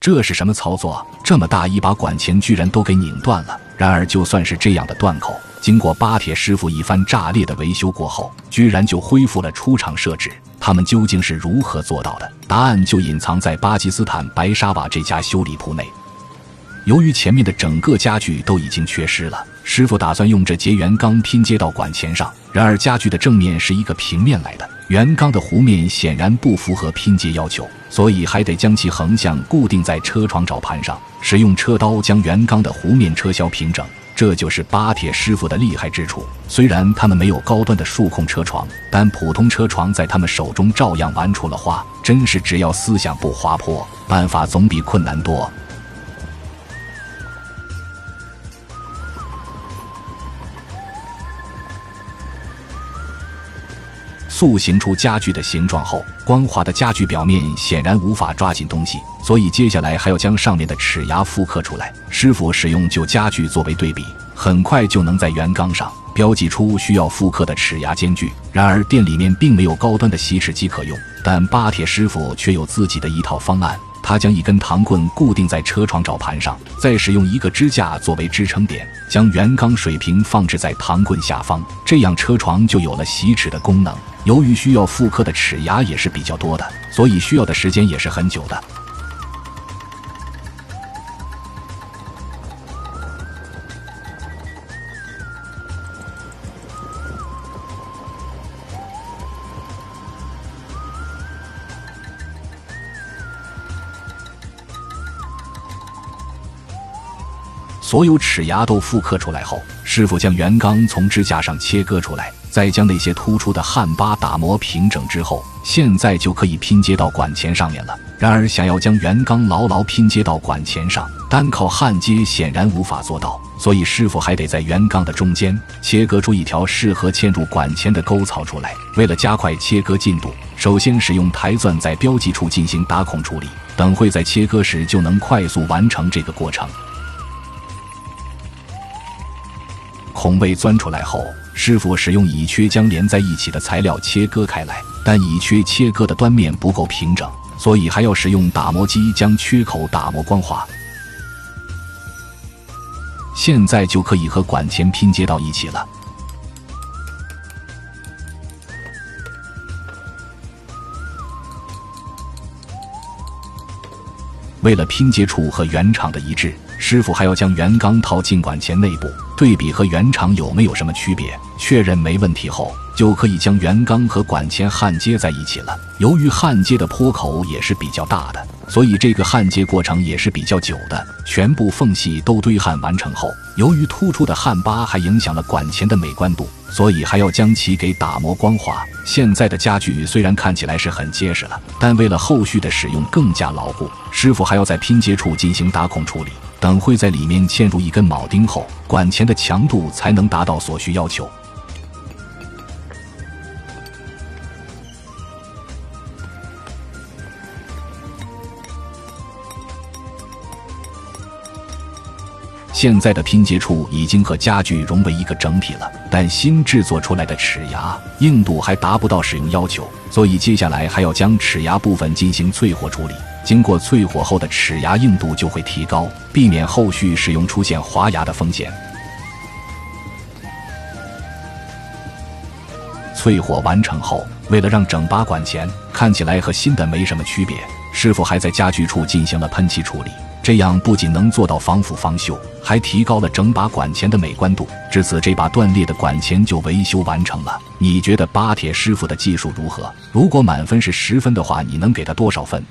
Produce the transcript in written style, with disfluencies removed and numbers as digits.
这是什么操作？这么大一把管钳居然都给拧断了。然而就算是这样的断口，经过巴铁师傅一番炸裂的维修过后，居然就恢复了出厂设置。他们究竟是如何做到的？答案就隐藏在巴基斯坦白沙瓦这家修理铺内。由于前面的整个家具都已经缺失了，师傅打算用这节圆钢拼接到管钳上。然而家具的正面是一个平面来的，圆钢的弧面显然不符合拼接要求，所以还得将其横向固定在车床爪盘上，使用车刀将圆钢的弧面车削平整。这就是巴铁师傅的厉害之处。虽然他们没有高端的数控车床，但普通车床在他们手中照样玩出了花。真是只要思想不滑坡，办法总比困难多。塑形出家具的形状后，光滑的家具表面显然无法抓紧东西，所以接下来还要将上面的齿牙复刻出来。师傅使用旧家具作为对比，很快就能在圆钢上标记出需要复刻的齿牙间距。然而店里面并没有高端的洗齿机可用，但巴铁师傅却有自己的一套方案。他将一根糖棍固定在车床爪盘上，再使用一个支架作为支撑点，将圆钢水平放置在糖棍下方，这样车床就有了洗齿的功能。由于需要复刻的齿牙也是比较多的，所以需要的时间也是很久的。所有齿牙都复刻出来后，师傅将圆钢从支架上切割出来，再将那些突出的焊疤打磨平整之后，现在就可以拼接到管钳上面了。然而想要将圆钢牢牢拼接到管钳上，单靠焊接显然无法做到，所以师傅还得在圆钢的中间切割出一条适合嵌入管钳的沟槽出来。为了加快切割进度，首先使用台钻在标记处进行打孔处理，等会在切割时就能快速完成这个过程。孔位钻出来后，师傅使用乙炔将连在一起的材料切割开来，但乙炔切割的端面不够平整，所以还要使用打磨机将缺口打磨光滑。现在就可以和管钳拼接到一起了。为了拼接处和原厂的一致，师傅还要将圆钢套进管钳内部，对比和原厂有没有什么区别，确认没问题后，就可以将圆钢和管钳焊接在一起了。由于焊接的坡口也是比较大的，所以这个焊接过程也是比较久的。全部缝隙都堆焊完成后，由于突出的焊疤还影响了管钳的美观度，所以还要将其给打磨光滑。现在的家具虽然看起来是很结实了，但为了后续的使用更加牢固，师傅还要在拼接处进行打孔处理，等会在里面嵌入一根铆钉后，管钳的强度才能达到所需要求。现在的拼接处已经和家具融为一个整体了，但新制作出来的齿牙硬度还达不到使用要求，所以接下来还要将齿牙部分进行淬火处理。经过淬火后的齿牙硬度就会提高，避免后续使用出现滑牙的风险。淬火完成后，为了让整把管钳看起来和新的没什么区别，师傅还在家具处进行了喷漆处理，这样不仅能做到防腐防锈，还提高了整把管钳的美观度。至此，这把断裂的管钳就维修完成了。你觉得巴铁师傅的技术如何？如果满分是10分的话，你能给他多少分？